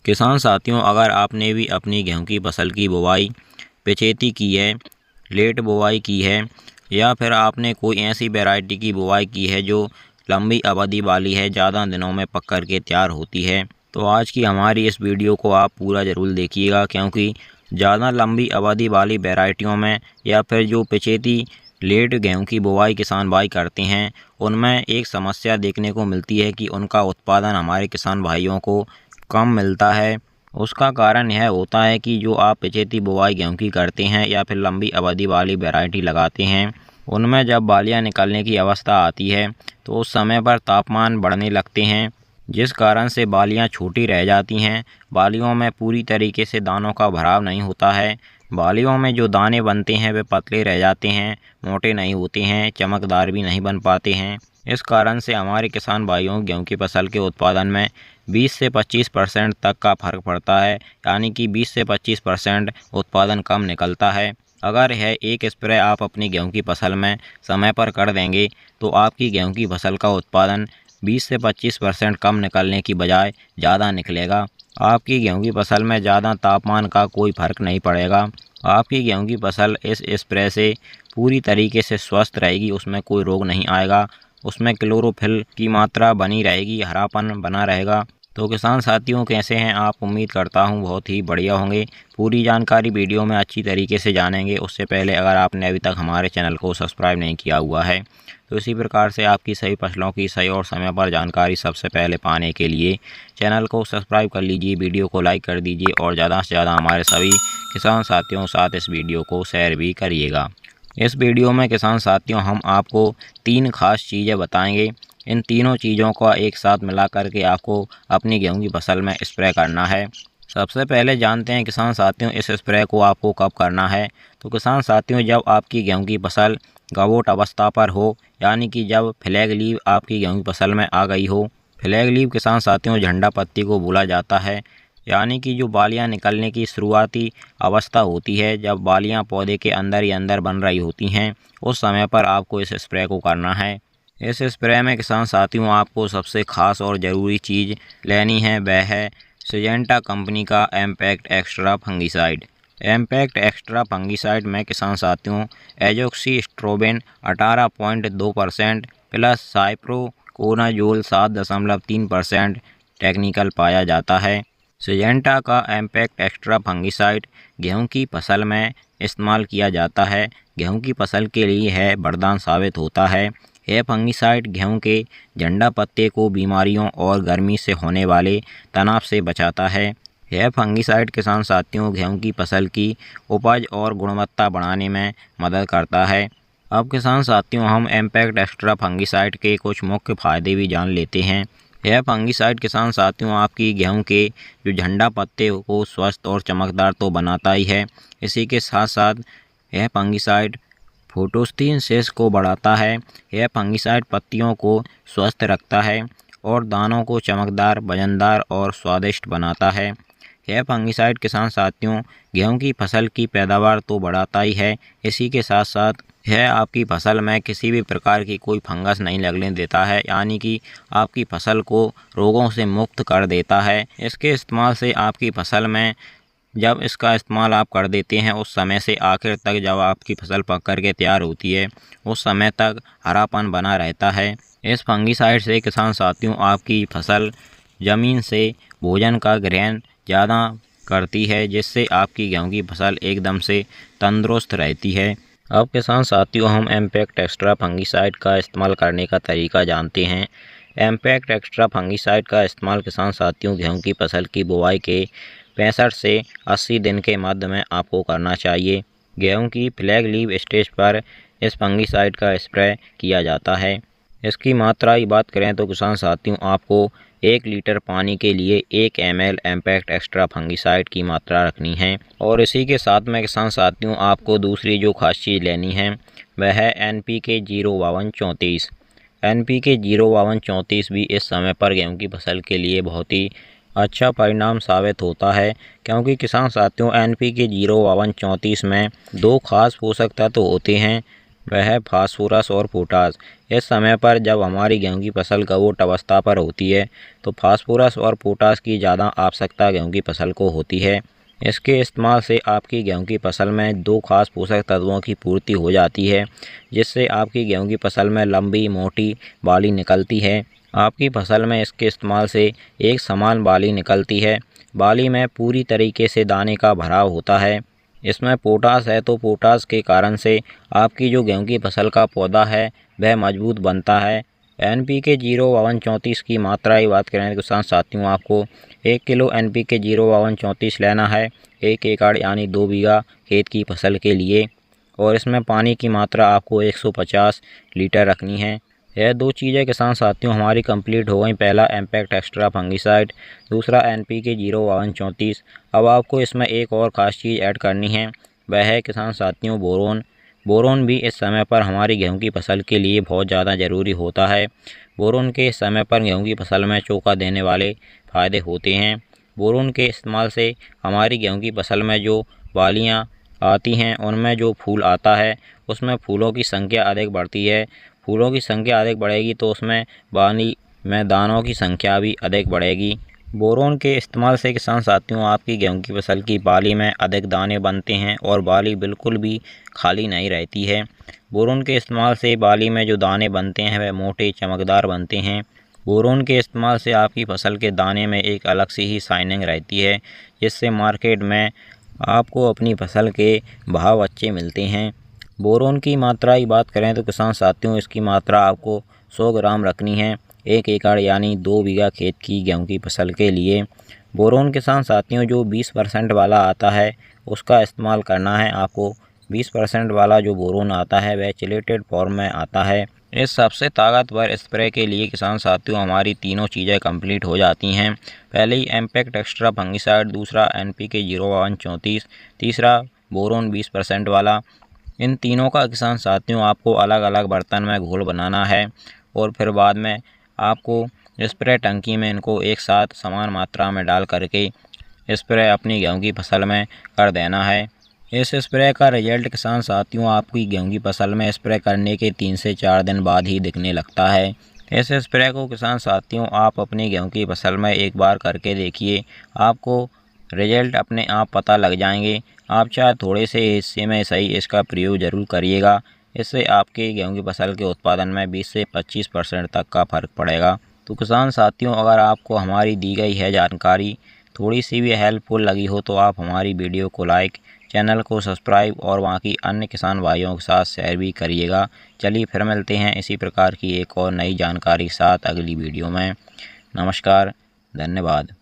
किसान साथियों, अगर आपने भी अपनी गेहूं की फसल की बुवाई पिछेती की है, लेट बुवाई की है, या फिर आपने कोई ऐसी वैरायटी की बुवाई की है जो लंबी अवधि वाली है, ज़्यादा दिनों में पक कर के तैयार होती है, तो आज की हमारी इस वीडियो को आप पूरा ज़रूर देखिएगा, क्योंकि ज़्यादा लंबी अवधि वाली वैरायटियों में या फिर जो पिछेती लेट गेहूं की बुवाई किसान भाई करते हैं, उनमें एक समस्या देखने को मिलती है कि उनका उत्पादन हमारे किसान भाइयों को कम मिलता है। उसका कारण यह होता है कि जो आप पिछेती बुवाई गेहूं की करते हैं या फिर लंबी अवधि वाली वैरायटी लगाते हैं, उनमें जब बालियां निकलने की अवस्था आती है तो उस समय पर तापमान बढ़ने लगते हैं, जिस कारण से बालियां छोटी रह जाती हैं। बालियों में पूरी तरीके से दानों का भराव नहीं होता है। बालियों में जो दाने बनते हैं वे पतले रह जाते हैं, मोटे नहीं होते हैं, चमकदार भी नहीं बन पाते हैं। इस कारण से हमारे किसान भाइयों गेहूं की फसल के उत्पादन में 20 से 25% तक का फर्क पड़ता है, यानी कि 20 से 25% उत्पादन कम निकलता है। अगर यह एक स्प्रे आप अपनी गेहूं की फसल में समय पर कर देंगे तो आपकी गेहूं की फसल का उत्पादन 20 से 25% कम निकलने की बजाय ज़्यादा निकलेगा। आपकी गेहूं की फसल में ज़्यादा तापमान का कोई फर्क नहीं पड़ेगा। आपकी गेहूं की फसल इस स्प्रे से पूरी तरीके से स्वस्थ रहेगी, उसमें कोई रोग नहीं आएगा, उसमें क्लोरोफिल की मात्रा बनी रहेगी, हरापन बना रहेगा। तो किसान साथियों, कैसे हैं आप? उम्मीद करता हूं बहुत ही बढ़िया होंगे। पूरी जानकारी वीडियो में अच्छी तरीके से जानेंगे। उससे पहले अगर आपने अभी तक हमारे चैनल को सब्सक्राइब नहीं किया हुआ है तो इसी प्रकार से आपकी सभी फसलों की सही और समय पर जानकारी सबसे पहले पाने के लिए चैनल को सब्सक्राइब कर लीजिए, वीडियो को लाइक कर दीजिए और ज़्यादा से ज़्यादा हमारे सभी किसान साथियों साथ इस वीडियो को शेयर भी करिएगा। इस वीडियो में किसान साथियों हम आपको 3 खास चीज़ें बताएंगे। इन तीनों चीज़ों का एक साथ मिला करके आपको अपनी गेहूं की फसल में स्प्रे करना है। सबसे पहले जानते हैं किसान साथियों इस स्प्रे को आपको कब करना है। तो किसान साथियों, जब आपकी गेहूं की फसल गवोट अवस्था पर हो, यानी कि जब फ्लैग लीव आपकी गेहूं की फसल में आ गई हो। फ्लैग लीव किसान साथियों झंडा पत्ती को बोला जाता है, यानी कि जो बालियां निकलने की शुरुआती अवस्था होती है, जब बालियां पौधे के अंदर ही अंदर बन रही होती हैं, उस समय पर आपको इस स्प्रे को करना है। इस स्प्रे में किसान साथियों आपको सबसे खास और ज़रूरी चीज़ लेनी है, वह है सिजेंटा कंपनी का impact extra fungicide. Impact extra fungicide में किसान साथियों एजोक्सिस्ट्रोबिन 18.2% प्लस साइप्रोकोनाजोल 7.3% टेक्निकल पाया जाता है। सिजेंटा का एम्पैक्ट एक्स्ट्रा फंगिसाइड गेहूं की फसल में इस्तेमाल किया जाता है। गेहूं की फसल के लिए यह वरदान साबित होता है। यह फंगिसाइड गेहूं के झंडा पत्ते को बीमारियों और गर्मी से होने वाले तनाव से बचाता है। यह फंगिसाइड किसान साथियों गेहूं की फसल की उपज और गुणवत्ता बढ़ाने में मदद करता है। अब किसान साथियों हम एम्पैक्ट एक्स्ट्रा फंगिसाइड के कुछ मुख्य फायदे भी जान लेते हैं। यह फंगिसाइड किसान साथियों आपकी गेहूं के जो झंडा पत्ते को स्वस्थ और चमकदार तो बनाता ही है, इसी के साथ साथ यह फंगिसाइड फोटोसिंथेसिस को बढ़ाता है। यह फंगिसाइड पत्तियों को स्वस्थ रखता है और दानों को चमकदार, वजनदार और स्वादिष्ट बनाता है। यह फंगिसाइड किसान साथियों गेहूं की फसल की पैदावार तो बढ़ाता ही है, इसी के साथ साथ यह आपकी फसल में किसी भी प्रकार की कोई फंगस नहीं लगने देता है, यानी कि आपकी फसल को रोगों से मुक्त कर देता है। इसके इस्तेमाल से आपकी फसल में जब इसका इस्तेमाल आप कर देते हैं उस समय से आखिर तक, जब आपकी फसल पक कर के तैयार होती है उस समय तक हरापन बना रहता है। इस फंगिसाइड से किसान साथियों आपकी फसल ज़मीन से भोजन का ग्रहण ज़्यादा करती है, जिससे आपकी गेहूं की फसल एकदम से तंदुरुस्त रहती है। अब किसान साथियों हम एम्पैक्ट एक्स्ट्रा फंगिसाइड का इस्तेमाल करने का तरीका जानते हैं। एम्पैक्ट एक्स्ट्रा फंगिसाइड का इस्तेमाल किसान साथियों गेहूं की फसल की बुवाई के 65 से 80 दिन के मध्य में आपको करना चाहिए। गेहूं की फ्लैग लीव स्टेज पर इस फंगिसाइड का स्प्रे किया जाता है। इसकी मात्रा की बात करें तो किसान साथियों आपको 1 लीटर पानी के लिए 1 ml एम्पैक्ट एक्स्ट्रा फंगिसाइड की मात्रा रखनी है। और इसी के साथ में किसान साथियों आपको दूसरी जो खास चीज़ लेनी है वह है NPK 05234। NPK 05234 भी इस समय पर गेहूं की फसल के लिए बहुत ही अच्छा परिणाम साबित होता है, क्योंकि किसान साथियों NPK 05234 में 2 खास पोषक तत्व होते हैं, वह है फास्फोरस और पोटास। इस समय पर जब हमारी गेहूं की फसल कवोट अवस्था पर होती है तो फास्फोरस और पोटास की ज़्यादा आवश्यकता गेहूं की फसल को होती है। इसके इस्तेमाल से आपकी गेहूं की फसल में दो खास पोषक तत्वों की पूर्ति हो जाती है, जिससे आपकी गेहूं की फसल में लंबी मोटी बाली निकलती है। आपकी फसल में इसके इस्तेमाल से एक समान बाली निकलती है। बाली में पूरी तरीके से दाने का भराव होता है। इसमें पोटास है तो पोटास के कारण से आपकी जो गेहूं की फसल का पौधा है वह मजबूत बनता है। NPK 05234 की मात्रा की बात करें तो किसान साथियों, आपको 1 किलो NPK 05234 लेना है 1 एकड़ यानी 2 बीघा खेत की फसल के लिए, और इसमें पानी की मात्रा आपको 150 लीटर रखनी है। यह दो चीज़ें किसान साथियों हमारी कंप्लीट हो गई। पहला इम्पैक्ट एक्स्ट्रा फंगिसाइड, दूसरा NPK 05234। अब आपको इसमें एक और ख़ास चीज़ ऐड करनी है, वह है किसान साथियों बोरोन। बोरोन भी इस समय पर हमारी गेहूं की फसल के लिए बहुत ज़्यादा ज़रूरी होता है। बोरोन के समय पर गेहूं की फसल में चोखा देने वाले फ़ायदे होते हैं। बोरोन के इस्तेमाल से हमारी गेहूं की फसल में जो बालियाँ आती हैं उनमें जो फूल आता है उसमें फूलों की संख्या अधिक बढ़ती है। फूलों की संख्या अधिक बढ़ेगी तो उसमें बाली में दानों की संख्या भी अधिक बढ़ेगी। बोरोन के इस्तेमाल से किसान साथियों आपकी गेहूं की फसल की बाली में अधिक दाने बनते हैं और बाली बिल्कुल भी खाली नहीं रहती है। बोरोन के इस्तेमाल से बाली में जो दाने बनते हैं वह मोटे चमकदार बनते हैं। बोरोन के इस्तेमाल से आपकी फसल के दाने में एक अलग सी ही शाइनिंग रहती है, जिससे मार्केट में आपको अपनी फसल के भाव अच्छे मिलते हैं। बोरोन की मात्रा की बात करें तो किसान साथियों इसकी मात्रा आपको 100 ग्राम रखनी है 1 एकड़ यानी 2 बीघा खेत की गेहूं की फसल के लिए। बोरोन किसान साथियों जो 20% वाला आता है उसका इस्तेमाल करना है आपको। 20% वाला जो बोरोन आता है वह चिलेटेड फॉर्म में आता है। इस सबसे ताकतवर स्प्रे के लिए किसान साथियों हमारी तीनों चीज़ें कंप्लीट हो जाती हैं। पहले ही इम्पैक्ट एक्स्ट्रा फंगिसाइड, दूसरा NPK 05234, तीसरा बोरोन 20% वाला। इन तीनों का किसान साथियों आपको अलग अलग बर्तन में घोल बनाना है और फिर बाद में आपको स्प्रे टंकी में इनको एक साथ समान मात्रा में डाल करके स्प्रे अपनी गेहूं की फसल में कर देना है। इस स्प्रे का रिजल्ट किसान साथियों आपकी गेहूं की फसल में स्प्रे करने के 3 से 4 दिन बाद ही दिखने लगता है। इस स्प्रे को किसान साथियों आप अपनी गेहूं की फसल में एक बार करके देखिए, आपको रिजल्ट अपने आप पता लग जाएंगे। आप चाहे थोड़े से हिस्से में सही इसका प्रयोग जरूर करिएगा, इससे आपके गेहूं की फसल के उत्पादन में 20 से 25% तक का फर्क पड़ेगा। तो किसान साथियों अगर आपको हमारी दी गई है जानकारी थोड़ी सी भी हेल्पफुल लगी हो तो आप हमारी वीडियो को लाइक, चैनल को सब्सक्राइब और बाकी अन्य किसान भाइयों के साथ शेयर भी करिएगा। चलिए फिर मिलते हैं इसी प्रकार की एक और नई जानकारी के साथ अगली वीडियो में। नमस्कार, धन्यवाद।